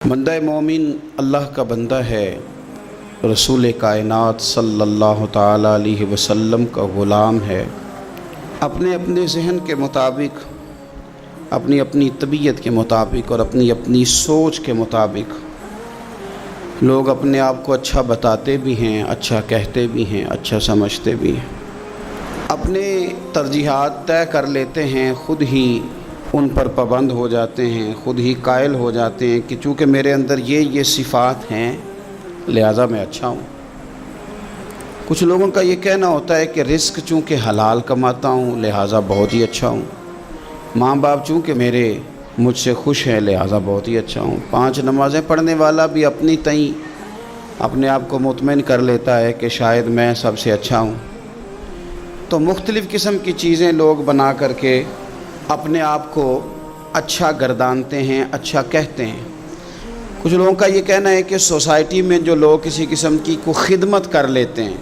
بندہ مومن اللہ کا بندہ ہے، رسول کائنات صلی اللہ تعالیٰ علیہ وسلم کا غلام ہے۔ اپنے اپنے ذہن کے مطابق، اپنی اپنی طبیعت کے مطابق اور اپنی اپنی سوچ کے مطابق لوگ اپنے آپ کو اچھا بتاتے بھی ہیں، اچھا کہتے بھی ہیں، اچھا سمجھتے بھی ہیں، اپنے ترجیحات طے کر لیتے ہیں، خود ہی ان پر پابند ہو جاتے ہیں، خود ہی قائل ہو جاتے ہیں کہ چونکہ میرے اندر یہ صفات ہیں لہٰذا میں اچھا ہوں۔ کچھ لوگوں کا یہ کہنا ہوتا ہے کہ رزق چونکہ حلال کماتا ہوں لہٰذا بہت ہی اچھا ہوں، ماں باپ چونکہ میرے مجھ سے خوش ہیں لہٰذا بہت ہی اچھا ہوں۔ 5 نمازیں پڑھنے والا بھی اپنی تئیں اپنے آپ کو مطمئن کر لیتا ہے کہ شاید میں سب سے اچھا ہوں۔ تو مختلف قسم کی چیزیں لوگ بنا کر کے اپنے آپ کو اچھا گردانتے ہیں، اچھا کہتے ہیں۔ کچھ لوگوں کا یہ کہنا ہے کہ سوسائٹی میں جو لوگ کسی قسم کی کو خدمت کر لیتے ہیں،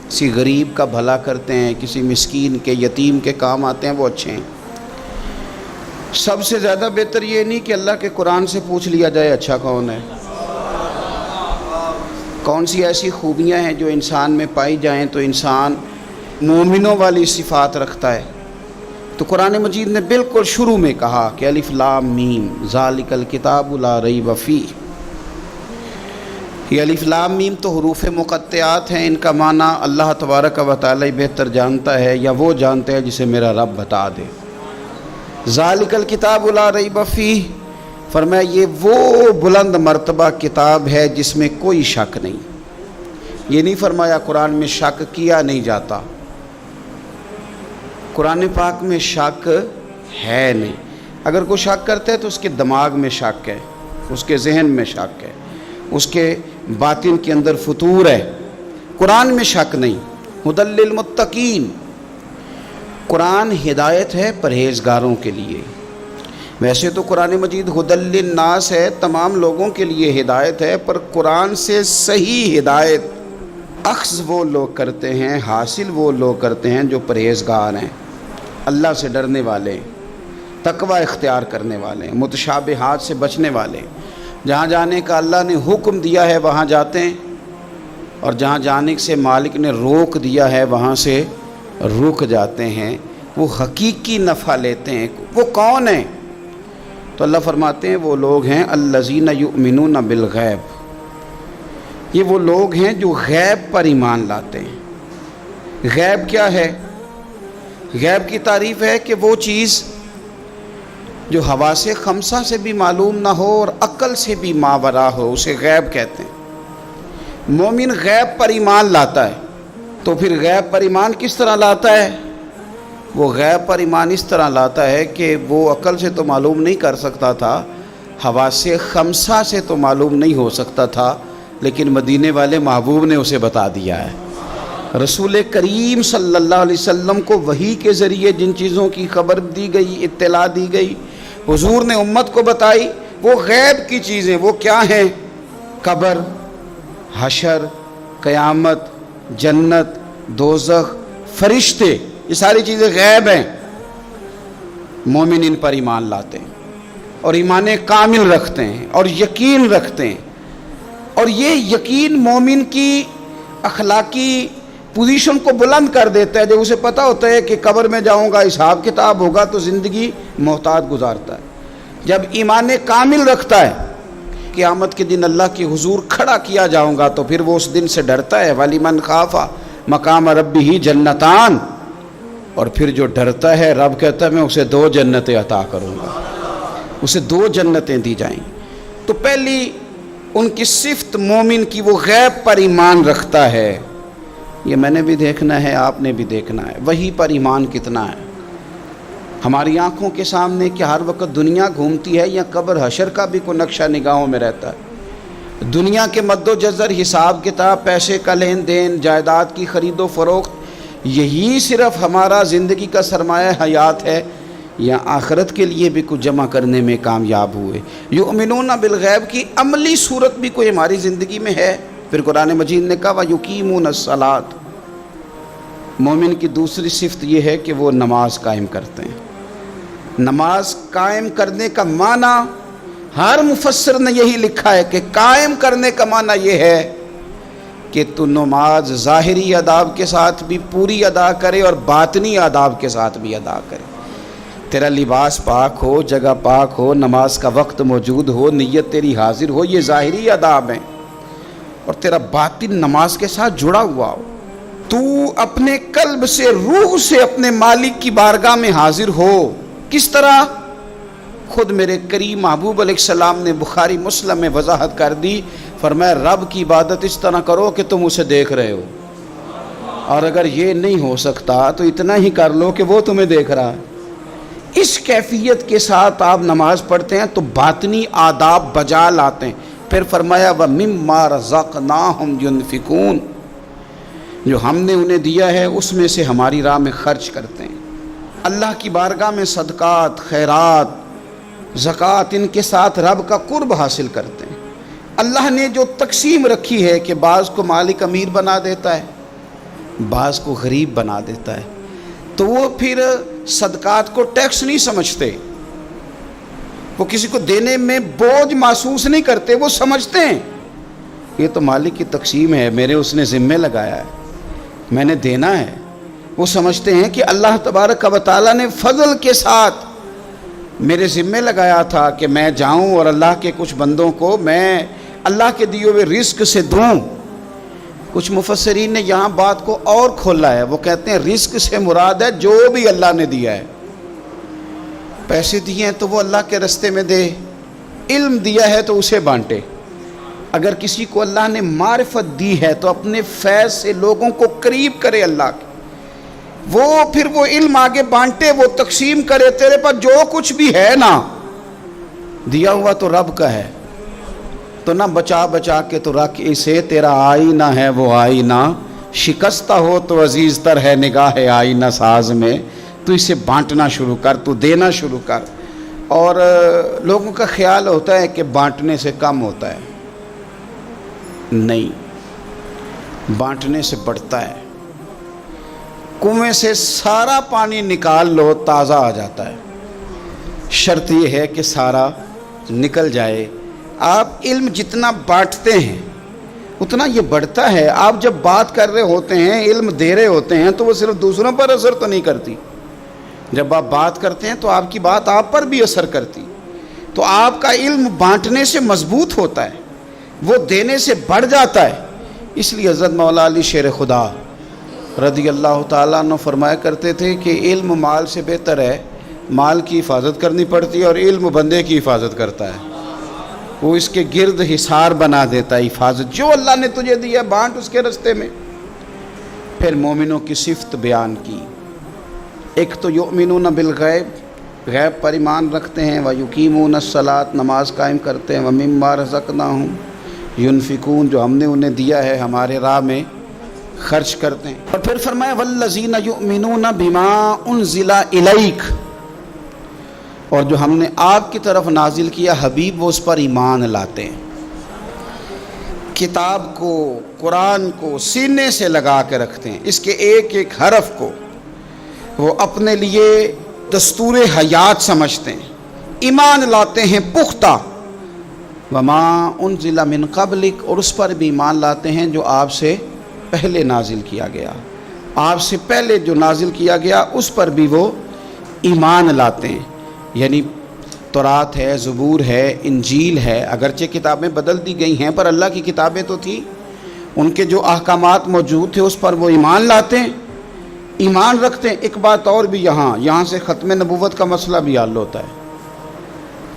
کسی غریب کا بھلا کرتے ہیں، کسی مسکین کے یتیم کے کام آتے ہیں، وہ اچھے ہیں۔ سب سے زیادہ بہتر یہ نہیں کہ اللہ کے قرآن سے پوچھ لیا جائے اچھا کون ہے، کون سی ایسی خوبیاں ہیں جو انسان میں پائی جائیں تو انسان مومنوں والی صفات رکھتا ہے۔ تو قرآن مجید نے بالکل شروع میں کہا کہ الف لام میم ذالک الکتاب لا ریب فیہ۔ یہ الف لام میم تو حروف مقطعات ہیں، ان کا معنی اللہ تبارک و تعالی بہتر جانتا ہے، یا وہ جانتا ہے جسے میرا رب بتا دے۔ ذالک الکتاب لا ریب فیہ فرمایا یہ وہ بلند مرتبہ کتاب ہے جس میں کوئی شک نہیں۔ یہ نہیں فرمایا قرآن میں شک کیا نہیں جاتا، قرآن پاک میں شک ہے نہیں۔ اگر کوئی شک کرتا ہے تو اس کے دماغ میں شک ہے، اس کے ذہن میں شک ہے، اس کے باطن کے اندر فطور ہے۔ قرآن میں شک نہیں۔ ھدی للمتقین، قرآن ہدایت ہے پرہیزگاروں کے لیے۔ ویسے تو قرآن مجید ھدی للناس ہے، تمام لوگوں کے لیے ہدایت ہے، پر قرآن سے صحیح ہدایت اخذ وہ لوگ کرتے ہیں، حاصل وہ لوگ کرتے ہیں جو پرہیزگار ہیں، اللہ سے ڈرنے والے، تقوی اختیار کرنے والے، متشابہات سے بچنے والے۔ جہاں جانے کا اللہ نے حکم دیا ہے وہاں جاتے ہیں، اور جہاں جانے سے مالک نے روک دیا ہے وہاں سے رک جاتے ہیں۔ وہ حقیقی نفع لیتے ہیں۔ وہ کون ہیں؟ تو اللہ فرماتے ہیں وہ لوگ ہیں الذین یؤمنون بالغیب، یہ وہ لوگ ہیں جو غیب پر ایمان لاتے ہیں۔ غیب کیا ہے؟ غیب کی تعریف ہے کہ وہ چیز جو حواس خمسہ سے بھی معلوم نہ ہو اور عقل سے بھی ماورا ہو، اسے غیب کہتے ہیں۔ مومن غیب پر ایمان لاتا ہے۔ تو پھر غیب پر ایمان کس طرح لاتا ہے؟ وہ غیب پر ایمان اس طرح لاتا ہے کہ وہ عقل سے تو معلوم نہیں کر سکتا تھا، حواس خمسہ سے تو معلوم نہیں ہو سکتا تھا، لیکن مدینے والے محبوب نے اسے بتا دیا ہے۔ رسول کریم صلی اللہ علیہ وسلم کو وحی کے ذریعے جن چیزوں کی خبر دی گئی، اطلاع دی گئی، حضور نے امت کو بتائی، وہ غیب کی چیزیں۔ وہ کیا ہیں؟ قبر، حشر، قیامت، جنت، دوزخ، فرشتے، یہ ساری چیزیں غیب ہیں۔ مومن ان پر ایمان لاتے ہیں اور ایمان کامل رکھتے ہیں اور یقین رکھتے ہیں، اور یہ یقین مومن کی اخلاقی پوزیشن کو بلند کر دیتا ہے۔ جب اسے پتہ ہوتا ہے کہ قبر میں جاؤں گا، حساب کتاب ہوگا، تو زندگی محتاط گزارتا ہے۔ جب ایمان کامل رکھتا ہے، قیامت کے دن اللہ کے حضور کھڑا کیا جاؤں گا، تو پھر وہ اس دن سے ڈرتا ہے۔ وَلِمَنْ خَافَ مَقَامَ رَبِّهِ جَنَّتَانِ، اور پھر جو ڈرتا ہے رب کہتا ہے میں اسے 2 جنتیں عطا کروں گا، اسے 2 جنتیں دی جائیں۔ تو پہلی ان کی صفت مومن کی، وہ غیب پر ایمان رکھتا ہے۔ یہ میں نے بھی دیکھنا ہے، آپ نے بھی دیکھنا ہے، وہی پر ایمان کتنا ہے۔ ہماری آنکھوں کے سامنے کہ ہر وقت دنیا گھومتی ہے، یا قبر حشر کا بھی کوئی نقشہ نگاہوں میں رہتا ہے؟ دنیا کے مد و جزر، حساب کتاب، پیسے کا لین دین، جائیداد کی خرید و فروخت، یہی صرف ہمارا زندگی کا سرمایہ حیات ہے، یا آخرت کے لیے بھی کچھ جمع کرنے میں کامیاب ہوئے؟ یؤمنون بالغیب کی عملی صورت بھی کوئی ہماری زندگی میں ہے؟ پھر قرآن مجید نے کہا وَيُقِيمُونَ الصَّلَاةَ، مومن کی دوسری صفت یہ ہے کہ وہ نماز قائم کرتے ہیں۔ نماز قائم کرنے کا معنی ہر مفسر نے یہی لکھا ہے کہ قائم کرنے کا معنی یہ ہے کہ تو نماز ظاہری آداب کے ساتھ بھی پوری ادا کرے اور باطنی آداب کے ساتھ بھی ادا کرے. تیرا لباس پاک ہو، جگہ پاک ہو، نماز کا وقت موجود ہو، نیت تیری حاضر ہو، یہ ظاہری آداب ہیں، اور تیرا باطن نماز کے ساتھ جڑا ہوا ہو. تو اپنے قلب سے، روح سے اپنے مالک کی بارگاہ میں حاضر ہو. کس طرح؟ خود میرے کریم محبوب علیہ السلام نے بخاری مسلم میں وضاحت کر دی. فرمایا رب کی عبادت اس طرح کرو کہ تم اسے دیکھ رہے ہو، اور اگر یہ نہیں ہو سکتا تو اتنا ہی کر لو کہ وہ تمہیں دیکھ رہا ہے. اس کیفیت کے ساتھ آپ نماز پڑھتے ہیں تو باطنی آداب بجا لاتے ہیں. پھر فرمایا وَمِمَّا رَزَقْنَاهُمْ يُنْفِقُونَ، جو ہم نے انہیں دیا ہے اس میں سے ہماری راہ میں خرچ کرتے ہیں. اللہ کی بارگاہ میں صدقات، خیرات، زکوٰۃ، ان کے ساتھ رب کا قرب حاصل کرتے ہیں. اللہ نے جو تقسیم رکھی ہے کہ بعض کو مالک امیر بنا دیتا ہے، بعض کو غریب بنا دیتا ہے، تو وہ پھر صدقات کو ٹیکس نہیں سمجھتے، وہ کسی کو دینے میں بوجھ محسوس نہیں کرتے. وہ سمجھتے ہیں یہ تو مالک کی تقسیم ہے، میرے اس نے ذمہ لگایا ہے، میں نے دینا ہے. وہ سمجھتے ہیں کہ اللہ تبارک و تعالیٰ نے فضل کے ساتھ میرے ذمہ لگایا تھا کہ میں جاؤں اور اللہ کے کچھ بندوں کو میں اللہ کے دیے ہوئے رزق سے دوں. کچھ مفسرین نے یہاں بات کو اور کھولا ہے. وہ کہتے ہیں رزق سے مراد ہے جو بھی اللہ نے دیا ہے. پیسے دیے ہیں تو وہ اللہ کے رستے میں دے، علم دیا ہے تو اسے بانٹے. اگر کسی کو اللہ نے معرفت دی ہے تو اپنے فیض سے لوگوں کو قریب کرے اللہ کے، وہ پھر وہ علم آگے بانٹے، وہ تقسیم کرے. تیرے پاس جو کچھ بھی ہے نا دیا ہوا تو رب کا ہے، تو نہ بچا بچا کے تو رکھ اسے. تیرا آئینہ ہے وہ آئینہ، شکستہ ہو تو عزیز تر ہے نگاہ آئینہ ساز میں. تو اسے بانٹنا شروع کر، تو دینا شروع کر. اور لوگوں کا خیال ہوتا ہے کہ بانٹنے سے کم ہوتا ہے، نہیں، بانٹنے سے بڑھتا ہے. کنویں سے سارا پانی نکال لو تازہ آ جاتا ہے، شرط یہ ہے کہ سارا نکل جائے. آپ علم جتنا بانٹتے ہیں اتنا یہ بڑھتا ہے. آپ جب بات کر رہے ہوتے ہیں، علم دے رہے ہوتے ہیں، تو وہ صرف دوسروں پر اثر تو نہیں کرتی. جب آپ بات کرتے ہیں تو آپ کی بات آپ پر بھی اثر کرتی. تو آپ کا علم بانٹنے سے مضبوط ہوتا ہے، وہ دینے سے بڑھ جاتا ہے. اس لیے حضرت مولا علی شیر خدا رضی اللہ تعالیٰ عنہ فرمایا کرتے تھے کہ علم مال سے بہتر ہے. مال کی حفاظت کرنی پڑتی ہے اور علم بندے کی حفاظت کرتا ہے. وہ اس کے گرد حصار بنا دیتا ہے. حفاظت جو اللہ نے تجھے دیا بانٹ اس کے رستے میں. پھر مومنوں کی صفت بیان کی. ایک تو یؤمنون بالغیب، غیب پر ایمان رکھتے ہیں، ویقیمون الصلاۃ، نماز قائم کرتے ہیں، ومما رزقناہم ینفقون، جو ہم نے انہیں دیا ہے ہمارے راہ میں خرچ کرتے ہیں. اور پھر فرمایا والذین یؤمنون بما انزل الیک، اور جو ہم نے آپ کی طرف نازل کیا حبیب وہ اس پر ایمان لاتے ہیں. کتاب کو، قرآن کو سینے سے لگا کے رکھتے ہیں، اس کے ایک ایک حرف کو وہ اپنے لیے دستور حیات سمجھتے ہیں، ایمان لاتے ہیں پختہ. وما انزل من قبلک، اور اس پر بھی ایمان لاتے ہیں جو آپ سے پہلے نازل کیا گیا. آپ سے پہلے جو نازل کیا گیا اس پر بھی وہ ایمان لاتے ہیں. یعنی تورات ہے، زبور ہے، انجیل ہے، اگرچہ کتابیں بدل دی گئی ہیں پر اللہ کی کتابیں تو تھیں، ان کے جو احکامات موجود تھے اس پر وہ ایمان لاتے ہیں، ایمان رکھتے ہیں. ایک بات اور بھی یہاں سے ختم نبوت کا مسئلہ بھی حل ہوتا ہے.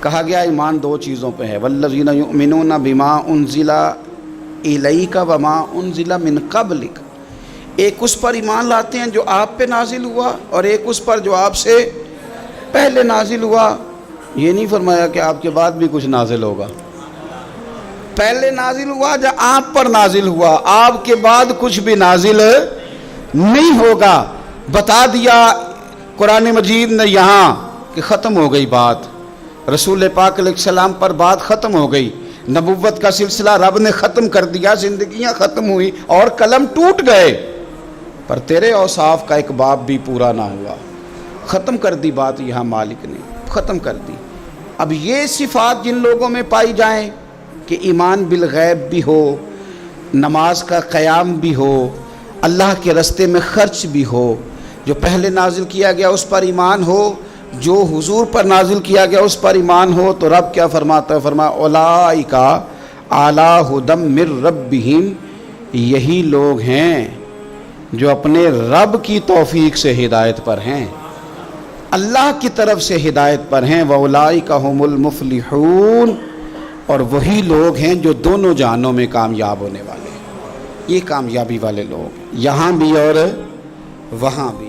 کہا گیا ایمان دو چیزوں پہ ہے، والذین یؤمنون بما انزل الیک وما انزل من قبلک. ایک اس پر ایمان لاتے ہیں جو آپ پہ نازل ہوا، اور ایک اس پر جو آپ سے پہلے نازل ہوا. یہ نہیں فرمایا کہ آپ کے بعد بھی کچھ نازل ہوگا. پہلے نازل ہوا جب آپ پر نازل ہوا، آپ کے بعد کچھ بھی نازل نہیں ہوگا. بتا دیا قرآن مجید نے یہاں کہ ختم ہو گئی بات. رسول پاک علیہ السلام پر بات ختم ہو گئی. نبوت کا سلسلہ رب نے ختم کر دیا، زندگیاں ختم ہوئی اور قلم ٹوٹ گئے، پر تیرے اوصاف کا ایک باب بھی پورا نہ ہوا. ختم کر دی بات، یہاں مالک نے ختم کر دی. اب یہ صفات جن لوگوں میں پائی جائیں کہ ایمان بالغیب بھی ہو، نماز کا قیام بھی ہو، اللہ کے راستے میں خرچ بھی ہو، جو پہلے نازل کیا گیا اس پر ایمان ہو، جو حضور پر نازل کیا گیا اس پر ایمان ہو، تو رب کیا فرماتا ہے؟ فرمایا اولئک علی ھدی من ربہم، یہی لوگ ہیں جو اپنے رب کی توفیق سے ہدایت پر ہیں، اللہ کی طرف سے ہدایت پر ہیں، وَأُولَٰئِکَ هُمُ الْمُفْلِحُونَ، اور وہی لوگ ہیں جو دونوں جہانوں میں کامیاب ہونے والے ہیں۔ یہ کامیابی والے لوگ یہاں بھی اور وہاں بھی۔